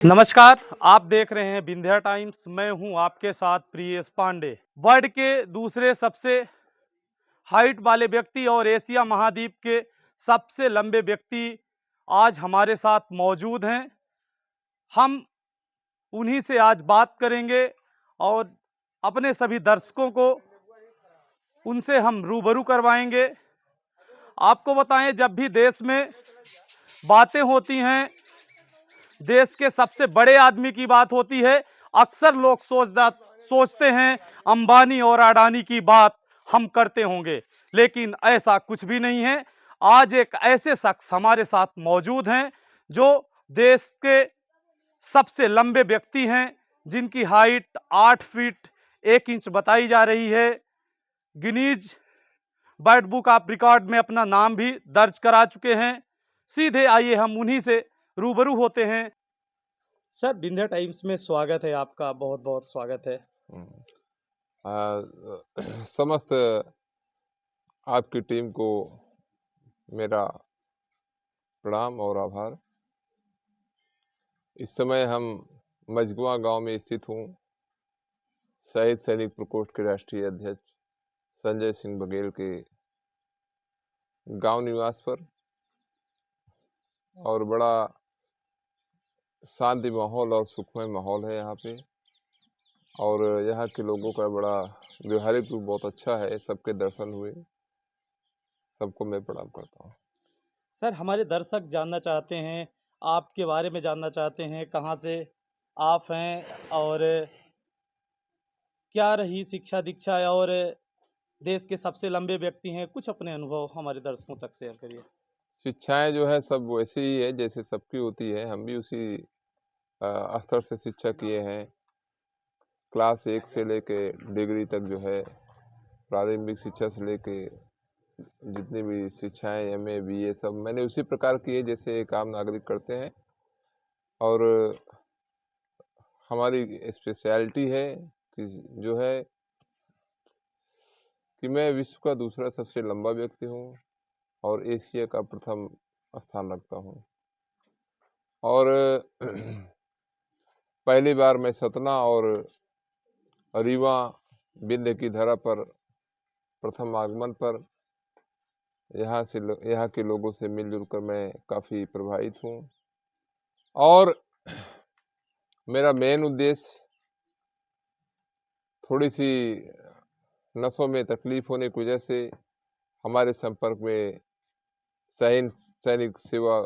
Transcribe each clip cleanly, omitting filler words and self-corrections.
नमस्कार, आप देख रहे हैं विंध्या टाइम्स। मैं हूं आपके साथ प्रियेश पांडे। वर्ल्ड के दूसरे सबसे हाइट वाले व्यक्ति और एशिया महाद्वीप के सबसे लंबे व्यक्ति आज हमारे साथ मौजूद हैं। हम उन्हीं से आज बात करेंगे और अपने सभी दर्शकों को उनसे हम रूबरू करवाएंगे। आपको बताएं, जब भी देश में बातें होती हैं, देश के सबसे बड़े आदमी की बात होती है, अक्सर लोग सोचते हैं अंबानी और अडानी की बात हम करते होंगे, लेकिन ऐसा कुछ भी नहीं है। आज एक ऐसे शख्स हमारे साथ मौजूद हैं जो देश के सबसे लंबे व्यक्ति हैं, जिनकी हाइट 8 फीट 1 इंच बताई जा रही है। Guinness world book of record में अपना नाम भी दर्ज करा चुके हैं। सीधे आइए हम उन्हीं से रूबरू होते हैं। सर, विंध्या टाइम्स में स्वागत है आपका, बहुत बहुत स्वागत है। समस्त आपकी टीम को मेरा प्रणाम और आभार। इस समय हम मझगुआ गांव में स्थित हूँ। शहीद सैनिक प्रकोष्ठ के राष्ट्रीय अध्यक्ष संजय सिंह बघेल के गांव निवास पर, और बड़ा शांति माहौल और सुखमय माहौल है यहाँ पे। और यहाँ के लोगों का बड़ा व्यवहारिक रूप बहुत अच्छा है। सबके दर्शन हुए, सबको मैं प्रणाम करता हूँ। सर, हमारे दर्शक जानना चाहते हैं, आपके बारे में जानना चाहते हैं, कहाँ से आप हैं और क्या रही शिक्षा दीक्षा, और देश के सबसे लंबे व्यक्ति हैं। कुछ अपने अनुभव हमारे दर्शकों तक शेयर करिए। शिक्षाएं जो है सब वैसी ही है जैसे सबकी होती है। हम भी उसी स्तर से शिक्षा किए हैं। क्लास 1 से लेके डिग्री तक जो है, प्रारंभिक शिक्षा से लेके जितनी भी शिक्षाएं एमए बीए सब मैंने उसी प्रकार की है जैसे एक आम नागरिक करते हैं। और हमारी स्पेशलिटी है कि जो है कि मैं विश्व का दूसरा सबसे लंबा व्यक्ति हूँ और एशिया का प्रथम स्थान रखता हूँ। और पहली बार मैं सतना और रीवा विंध्य की धरा पर प्रथम आगमन पर यहाँ के लोगों से मिलजुल कर मैं काफ़ी प्रभावित हूँ। और मेरा मेन उद्देश्य थोड़ी सी नसों में तकलीफ होने की वजह से हमारे संपर्क में सैनिक सेवा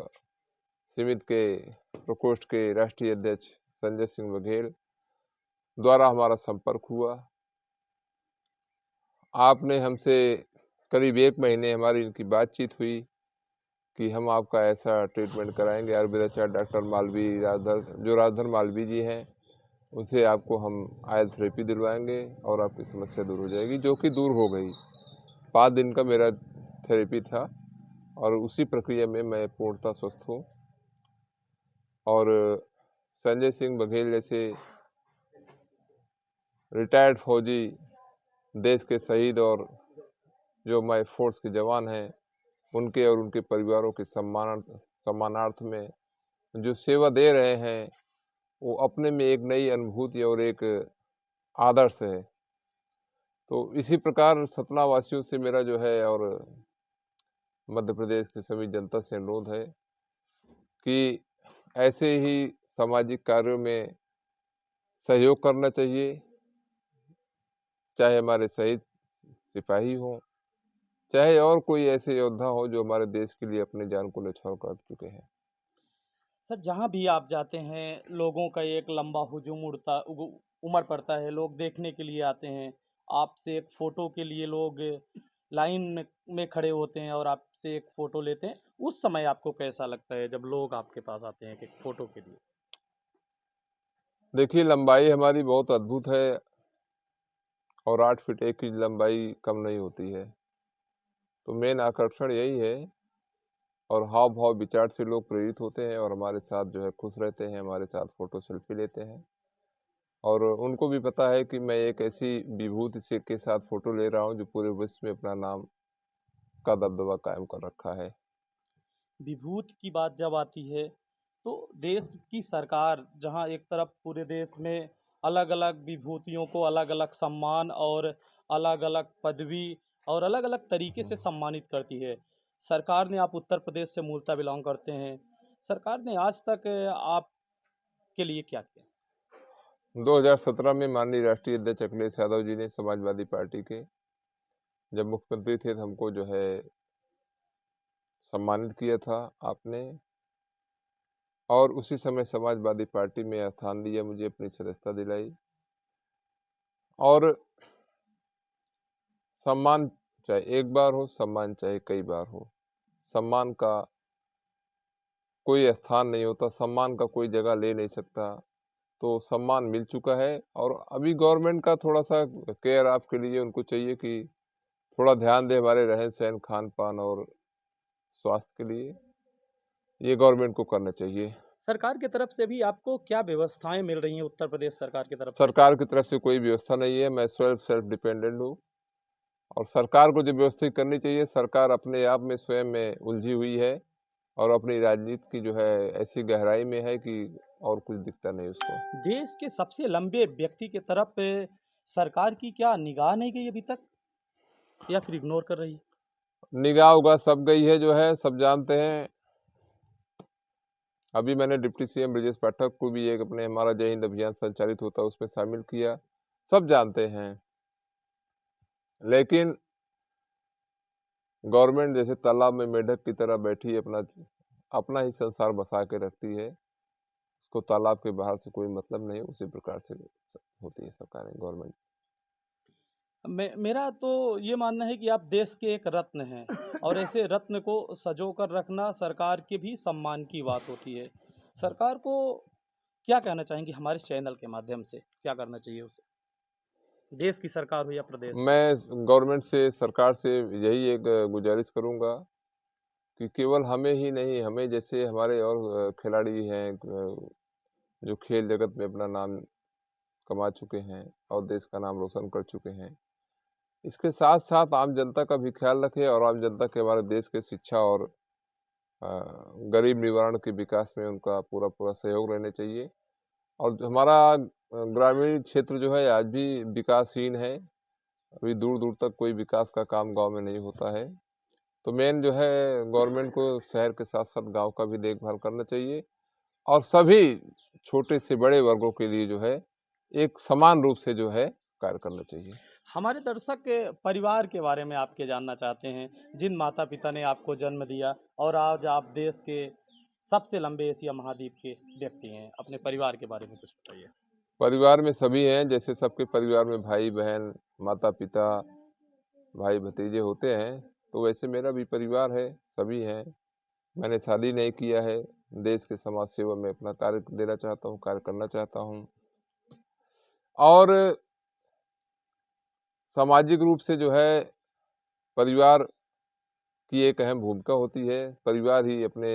समिति के प्रकोष्ठ के राष्ट्रीय अध्यक्ष संजय सिंह बघेल द्वारा हमारा संपर्क हुआ। आपने हमसे करीब 1 महीने हमारी इनकी बातचीत हुई कि हम आपका ऐसा ट्रीटमेंट कराएंगे। आयुर्वेदाचार्य डॉक्टर मालवी राजधर मालवी जी हैं, उनसे आपको हम आयल थेरेपी दिलवाएंगे और आपकी समस्या दूर हो जाएगी, जो कि दूर हो गई। 5 दिन का मेरा थेरेपी था और उसी प्रक्रिया में मैं पूर्णतः स्वस्थ हूँ। और संजय सिंह बघेल जैसे रिटायर्ड फौजी, देश के शहीद और जो हमारे फोर्स के जवान हैं, उनके और उनके परिवारों के सम्मानार्थ में जो सेवा दे रहे हैं, वो अपने में एक नई अनुभूति और एक आदर्श है। तो इसी प्रकार सतना वासियों से मेरा जो है और मध्य प्रदेश की सभी जनता से अनुरोध है कि ऐसे ही सामाजिक कार्यों में सहयोग करना चाहिए, चाहे हमारे शहीद सिपाही हों, चाहे और कोई ऐसे योद्धा हो जो हमारे देश के लिए अपनी जान को न्यौछावर कर चुके हैं। सर, जहाँ भी आप जाते हैं, लोगों का एक लंबा हुजूम उमड़ पड़ता है, लोग देखने के लिए आते हैं। आपसे एक फ़ोटो के लिए लोग लाइन में खड़े होते हैं और आपसे एक फ़ोटो लेते हैं। उस समय आपको कैसा लगता है जब लोग आपके पास आते हैं एक फ़ोटो के लिए? देखिए, लंबाई हमारी बहुत अद्भुत है और 8 फीट 1 इंच लंबाई कम नहीं होती है। तो मेन आकर्षण यही है। और हाव भाव विचार से लोग प्रेरित होते हैं और हमारे साथ जो है खुश रहते हैं, हमारे साथ फोटो सेल्फी लेते हैं। और उनको भी पता है कि मैं एक ऐसी विभूति से के साथ फोटो ले रहा हूँ जो पूरे विश्व में अपना नाम का दबदबा कायम कर रखा है। विभूति की बात जब आती है, तो देश की सरकार जहां एक तरफ पूरे देश में अलग-अलग विभूतियों को अलग-अलग सम्मान और अलग-अलग पदवी और अलग-अलग तरीके से सम्मानित करती है। सरकार ने, आप उत्तर प्रदेश से मूलतः बिलॉन्ग करते हैं, सरकार ने आज तक आपके लिए क्या किया? 2017 में माननीय राष्ट्रीय अध्यक्ष अखिलेश यादव जी ने समाजवादी पार्टी के जब मुख्यमंत्री थे तो हमको जो है सम्मानित किया था आपने, और उसी समय समाजवादी पार्टी में स्थान दिया, मुझे अपनी सदस्यता दिलाई। और सम्मान चाहे एक बार हो, सम्मान चाहे कई बार हो, सम्मान का कोई स्थान नहीं होता, सम्मान का कोई जगह ले नहीं सकता। तो सम्मान मिल चुका है और अभी गवर्नमेंट का थोड़ा सा केयर आपके लिए उनको चाहिए कि थोड़ा ध्यान दे हमारे रहन सहन, खान पान और स्वास्थ्य के लिए, ये गवर्नमेंट को करना चाहिए। सरकार की तरफ से भी आपको क्या व्यवस्थाएं मिल रही हैं उत्तर प्रदेश सरकार की तरफ से? सरकार की तरफ से कोई व्यवस्था नहीं है, मैं सेल्फ डिपेंडेंट हूँ और सरकार को जो व्यवस्था करनी चाहिए, सरकार अपने आप में स्वयं में उलझी हुई है और अपनी राजनीति की जो है ऐसी गहराई में है कि और कुछ दिखता नहीं उसको। देश के सबसे लंबे व्यक्ति की तरफ सरकार की क्या निगाह नहीं गई अभी तक, या फिर इग्नोर कर रही है? निगाह उगाह सब गई है, जो है सब जानते हैं। अभी मैंने डिप्टी सीएम ब्रजेश पाठक को भी एक अपने हमारा जय हिंद अभियान संचालित होता है उसमें शामिल किया, सब जानते हैं। लेकिन गवर्नमेंट जैसे तालाब में मेंढक की तरह बैठी अपना ही संसार बसा के रखती है, उसको तालाब के बाहर से कोई मतलब नहीं, उसी प्रकार से होती है सरकारें, गवर्नमेंट। मेरा तो ये मानना है कि आप देश के एक रत्न हैं और ऐसे रत्न को सजो कर रखना सरकार के भी सम्मान की बात होती है। सरकार को क्या कहना चाहेंगे हमारे चैनल के माध्यम से, क्या करना चाहिए उसे? देश की सरकार हो या प्रदेश की? मैं गवर्नमेंट से, सरकार से यही एक गुजारिश करूंगा कि केवल हमें ही नहीं, हमें जैसे हमारे और खिलाड़ी हैं जो खेल जगत में अपना नाम कमा चुके हैं और देश का नाम रोशन कर चुके हैं, इसके साथ साथ आम जनता का भी ख्याल रखें और आम जनता के हमारे देश के शिक्षा और गरीब निवारण के विकास में उनका पूरा पूरा सहयोग रहना चाहिए। और जो हमारा ग्रामीण क्षेत्र जो है आज भी विकासहीन है, अभी दूर दूर तक कोई विकास का काम गांव में नहीं होता है। तो मेन जो है गवर्नमेंट को शहर के साथ साथ गांव का भी देखभाल करना चाहिए और सभी छोटे से बड़े वर्गों के लिए जो है एक समान रूप से जो है कार्य करना चाहिए। हमारे दर्शक के परिवार के बारे में आपके जानना चाहते हैं, जिन माता पिता ने आपको जन्म दिया और आज आप देश के सबसे लंबे एशिया महाद्वीप के व्यक्ति हैं, अपने परिवार के बारे में कुछ बताइए। परिवार में सभी हैं, जैसे सबके परिवार में भाई बहन, माता पिता, भाई भतीजे होते हैं, तो वैसे मेरा भी परिवार है, सभी हैं। मैंने शादी नहीं किया है, देश के समाज सेवा में अपना कार्य देना चाहता हूँ, कार्य करना चाहता हूँ। और सामाजिक रूप से जो है परिवार की एक अहम भूमिका होती है। परिवार ही अपने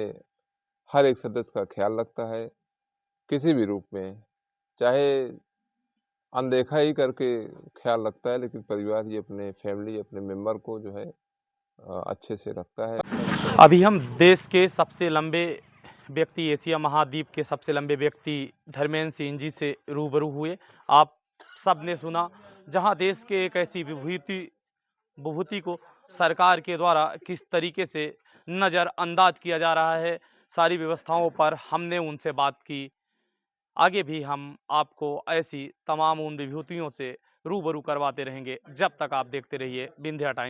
हर एक सदस्य का ख्याल रखता है, किसी भी रूप में, चाहे अनदेखा ही करके ख्याल रखता है, लेकिन परिवार ही अपने फैमिली, अपने मेंबर को जो है अच्छे से रखता है। अभी हम देश के सबसे लंबे व्यक्ति, एशिया महाद्वीप के सबसे लंबे व्यक्ति धर्मेंद्र सिंह जी से रूबरू हुए। आप सब ने सुना, जहां देश के एक ऐसी विभूति को सरकार के द्वारा किस तरीके से नज़रअंदाज किया जा रहा है, सारी व्यवस्थाओं पर हमने उनसे बात की। आगे भी हम आपको ऐसी तमाम उन विभूतियों से रूबरू करवाते रहेंगे। जब तक आप देखते रहिए विंध्या टाइम्स।